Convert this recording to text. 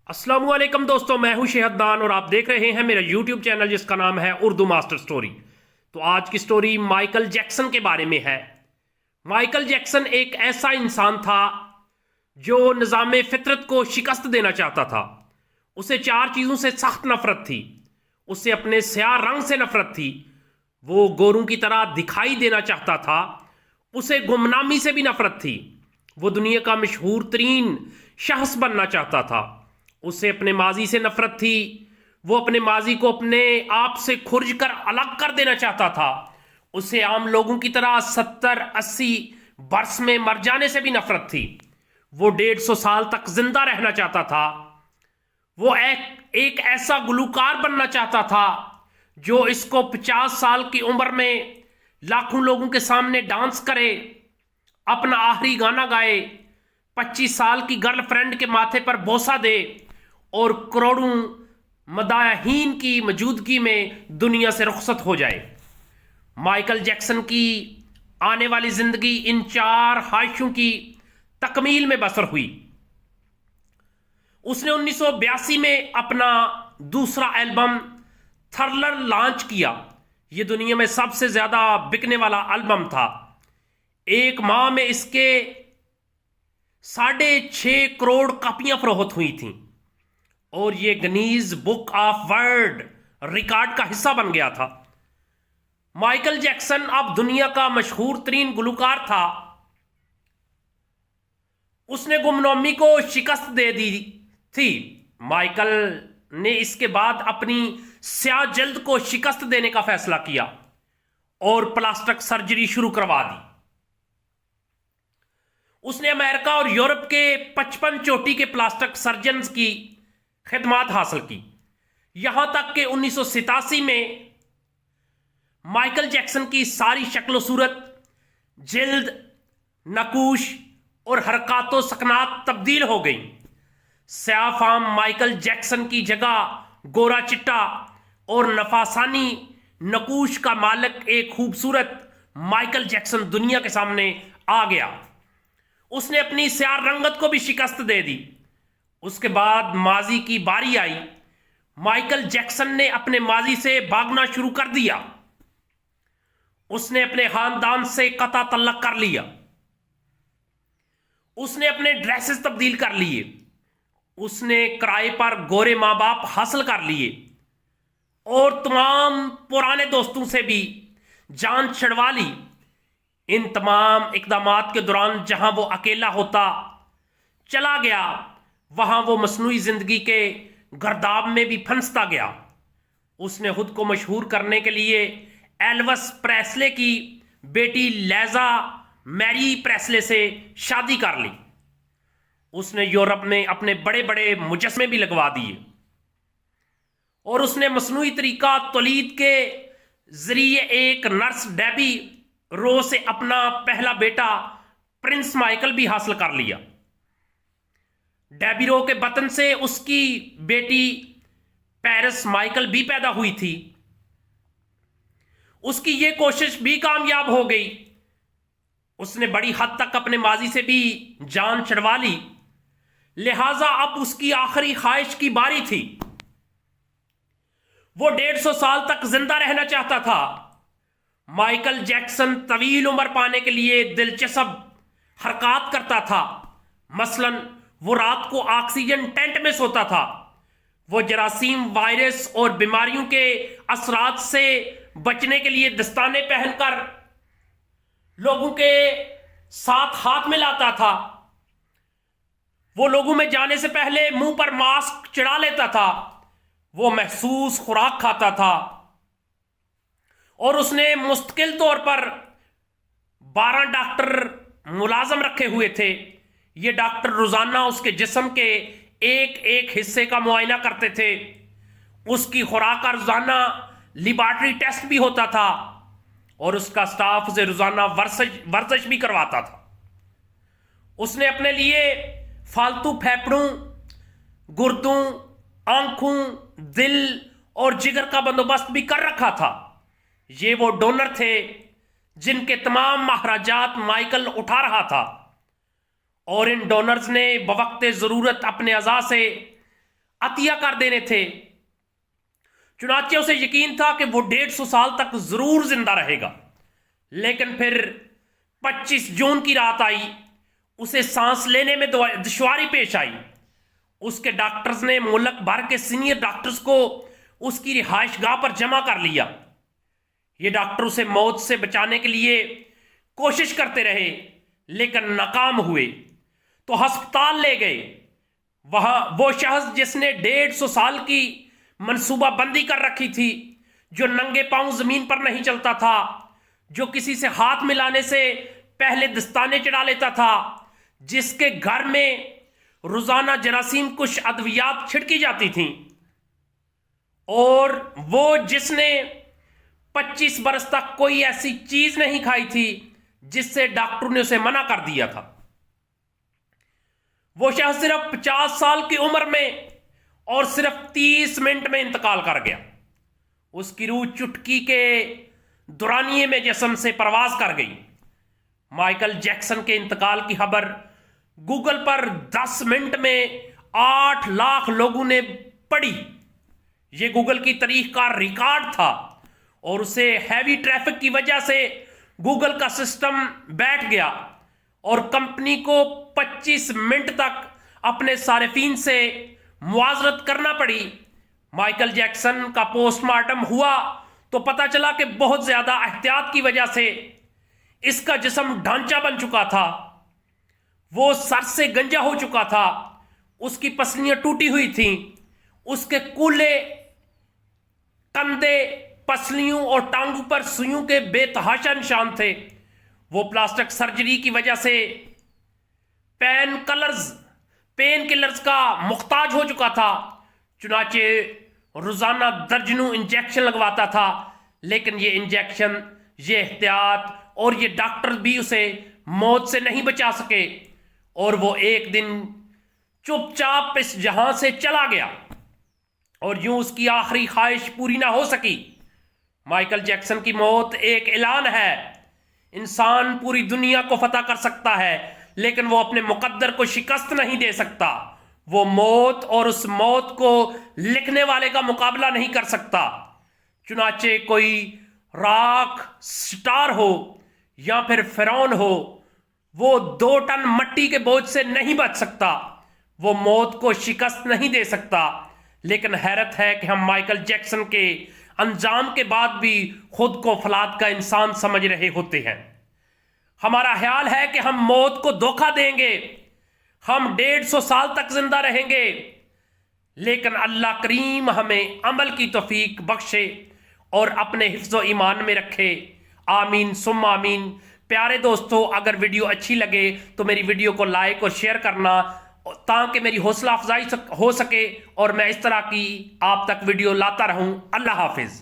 السلام علیکم دوستوں، میں ہوں شہدان اور آپ دیکھ رہے ہیں میرا یوٹیوب چینل جس کا نام ہے اردو ماسٹر سٹوری۔ تو آج کی سٹوری مائیکل جیکسن کے بارے میں ہے۔ مائیکل جیکسن ایک ایسا انسان تھا جو نظام فطرت کو شکست دینا چاہتا تھا۔ اسے چار چیزوں سے سخت نفرت تھی۔ اسے اپنے سیاہ رنگ سے نفرت تھی، وہ گوروں کی طرح دکھائی دینا چاہتا تھا۔ اسے گمنامی سے بھی نفرت تھی، وہ دنیا کا مشہور ترین شخص بننا چاہتا تھا۔ اسے اپنے ماضی سے نفرت تھی، وہ اپنے ماضی کو اپنے آپ سے کھرج کر الگ کر دینا چاہتا تھا۔ اسے عام لوگوں کی طرح 70-80 برس میں مر جانے سے بھی نفرت تھی۔ وہ 150 سال تک زندہ رہنا چاہتا تھا۔ وہ ایک ایسا گلوکار بننا چاہتا تھا جو اس کو 50 سال کی عمر میں لاکھوں لوگوں کے سامنے ڈانس کرے، اپنا آخری گانا گائے، 25 سال کی گرل فرینڈ کے ماتھے پر بوسہ دے اور کروڑوں مداحین کی موجودگی میں دنیا سے رخصت ہو جائے۔ مائیکل جیکسن کی آنے والی زندگی ان چار خواہشوں کی تکمیل میں بسر ہوئی۔ اس نے 1982 میں اپنا دوسرا البم تھرلر لانچ کیا۔ یہ دنیا میں سب سے زیادہ بکنے والا البم تھا۔ ایک ماہ میں اس کے 6.5 کروڑ کاپیاں فروخت ہوئی تھیں اور یہ Guinness book of world record کا حصہ بن گیا تھا۔ مائیکل جیکسن اب دنیا کا مشہور ترین گلوکار تھا۔ اس نے گمنامی کو شکست دے دی تھی۔ مائیکل نے اس کے بعد اپنی سیاہ جلد کو شکست دینے کا فیصلہ کیا اور پلاسٹک سرجری شروع کروا دی۔ اس نے امریکہ اور یورپ کے 55 چوٹی کے پلاسٹک سرجنز کی خدمات حاصل کی، یہاں تک کہ 1987 میں مائیکل جیکسن کی ساری شکل و صورت، جلد، نقوش اور حرکات و سکنات تبدیل ہو گئیں۔ سیاہ فام مائیکل جیکسن کی جگہ گورا چٹا اور نفاسانی نقوش کا مالک ایک خوبصورت مائیکل جیکسن دنیا کے سامنے آ گیا۔ اس نے اپنی سیاہ رنگت کو بھی شکست دے دی۔ اس کے بعد ماضی کی باری آئی۔ مائیکل جیکسن نے اپنے ماضی سے بھاگنا شروع کر دیا۔ اس نے اپنے خاندان سے قطع تعلق کر لیا۔ اس نے اپنے ڈریسز تبدیل کر لیے۔ اس نے کرائے پر گورے ماں باپ حاصل کر لیے اور تمام پرانے دوستوں سے بھی جان چھڑوا لی۔ ان تمام اقدامات کے دوران جہاں وہ اکیلا ہوتا چلا گیا، وہاں وہ مصنوعی زندگی کے گرداب میں بھی پھنستا گیا۔ اس نے خود کو مشہور کرنے کے لیے ایلوس پریسلے کی بیٹی لیزا میری پریسلے سے شادی کر لی۔ اس نے یورپ میں اپنے بڑے بڑے مجسمے بھی لگوا دیے اور اس نے مصنوعی طریقہ تولید کے ذریعے ایک نرس ڈیبی رو سے اپنا پہلا بیٹا پرنس مائیکل بھی حاصل کر لیا۔ ڈیبی رو کے بطن سے اس کی بیٹی پیرس مائیکل بھی پیدا ہوئی تھی۔ اس کی یہ کوشش بھی کامیاب ہو گئی۔ اس نے بڑی حد تک اپنے ماضی سے بھی جان چھڑوا لی، لہذا اب اس کی آخری خواہش کی باری تھی۔ وہ 150 سال تک زندہ رہنا چاہتا تھا۔ مائیکل جیکسن طویل عمر پانے کے لیے دلچسپ حرکات کرتا تھا۔ مثلا وہ رات کو آکسیجن ٹینٹ میں سوتا تھا۔ وہ جراثیم، وائرس اور بیماریوں کے اثرات سے بچنے کے لیے دستانے پہن کر لوگوں کے ساتھ ہاتھ ملاتا تھا۔ وہ لوگوں میں جانے سے پہلے منہ پر ماسک چڑھا لیتا تھا۔ وہ محسوس خوراک کھاتا تھا اور اس نے مستقل طور پر 12 ڈاکٹر ملازم رکھے ہوئے تھے۔ یہ ڈاکٹر روزانہ اس کے جسم کے ایک ایک حصے کا معائنہ کرتے تھے۔ اس کی خوراک کا روزانہ لیبارٹری ٹیسٹ بھی ہوتا تھا اور اس کا سٹاف اسے روزانہ ورزش بھی کرواتا تھا۔ اس نے اپنے لیے فالتو پھیپھڑوں، گردوں، آنکھوں، دل اور جگر کا بندوبست بھی کر رکھا تھا۔ یہ وہ ڈونر تھے جن کے تمام اخراجات مائیکل اٹھا رہا تھا اور ان ڈونرز نے بوقت ضرورت اپنے اعضاء سے عطیہ کر دینے تھے۔ چنانچہ اسے یقین تھا کہ وہ 150 سال تک ضرور زندہ رہے گا، لیکن پھر 25 جون کی رات آئی، اسے سانس لینے میں دشواری پیش آئی۔ اس کے ڈاکٹرز نے ملک بھر کے سینئر ڈاکٹرز کو اس کی رہائش گاہ پر جمع کر لیا۔ یہ ڈاکٹر اسے موت سے بچانے کے لیے کوشش کرتے رہے لیکن ناکام ہوئے، تو ہسپتال لے گئے۔ وہاں وہ شخص جس نے 150 سال کی منصوبہ بندی کر رکھی تھی، جو ننگے پاؤں زمین پر نہیں چلتا تھا، جو کسی سے ہاتھ ملانے سے پہلے دستانے چڑھا لیتا تھا، جس کے گھر میں روزانہ جراثیم کش ادویات چھڑکی جاتی تھیں، اور وہ جس نے 25 برس تک کوئی ایسی چیز نہیں کھائی تھی جس سے ڈاکٹر نے اسے منع کر دیا تھا۔ وہ شخص صرف 50 سال کی عمر میں اور صرف 30 منٹ میں انتقال کر گیا۔ اس کی روح چٹکی کے دورانیے میں جسم سے پرواز کر گئی۔ مائیکل جیکسن کے انتقال کی خبر گوگل پر 10 منٹ میں 8 لاکھ لوگوں نے پڑھی۔ یہ گوگل کی تاریخ کا ریکارڈ تھا، اور اسے ہیوی ٹریفک کی وجہ سے گوگل کا سسٹم بیٹھ گیا اور کمپنی کو 25 منٹ تک اپنے صارفین سے معذرت کرنا پڑی۔ مائیکل جیکسن کا پوسٹ مارٹم ہوا تو پتا چلا کہ بہت زیادہ احتیاط کی وجہ سے اس کا جسم ڈھانچہ بن چکا تھا، وہ سر سے گنجا ہو چکا تھا، اس کی پسلیاں ٹوٹی ہوئی تھیں، اس کے کولے، کندھے، پسلیوں اور ٹانگوں پر سوئیوں کے بے تحاشا نشان تھے۔ وہ پلاسٹک سرجری کی وجہ سے پین کلرز کا محتاج ہو چکا تھا، چنانچہ روزانہ درجنوں انجیکشن لگواتا تھا، لیکن یہ انجیکشن، یہ احتیاط اور یہ ڈاکٹر بھی اسے موت سے نہیں بچا سکے، اور وہ ایک دن چپ چاپ اس جہاں سے چلا گیا، اور یوں اس کی آخری خواہش پوری نہ ہو سکی۔ مائیکل جیکسن کی موت ایک اعلان ہے۔ انسان پوری دنیا کو فتح کر سکتا ہے، لیکن وہ اپنے مقدر کو شکست نہیں دے سکتا۔ وہ موت اور اس موت کو لکھنے والے کا مقابلہ نہیں کر سکتا۔ چنانچہ کوئی راک سٹار ہو یا پھر فرعون ہو، وہ 2 ٹن مٹی کے بوجھ سے نہیں بچ سکتا، وہ موت کو شکست نہیں دے سکتا۔ لیکن حیرت ہے کہ ہم مائیکل جیکسن کے انجام کے بعد بھی خود کو فولاد کا انسان سمجھ رہے ہوتے ہیں۔ ہمارا خیال ہے کہ ہم موت کو دھوکہ دیں گے، ہم 150 سال تک زندہ رہیں گے، لیکن اللہ کریم ہمیں عمل کی توفیق بخشے اور اپنے حفظ و ایمان میں رکھے۔ آمین ثم آمین۔ پیارے دوستو، اگر ویڈیو اچھی لگے تو میری ویڈیو کو لائک اور شیئر کرنا، تاکہ میری حوصلہ افزائی ہو سکے اور میں اس طرح کی آپ تک ویڈیو لاتا رہوں۔ اللہ حافظ۔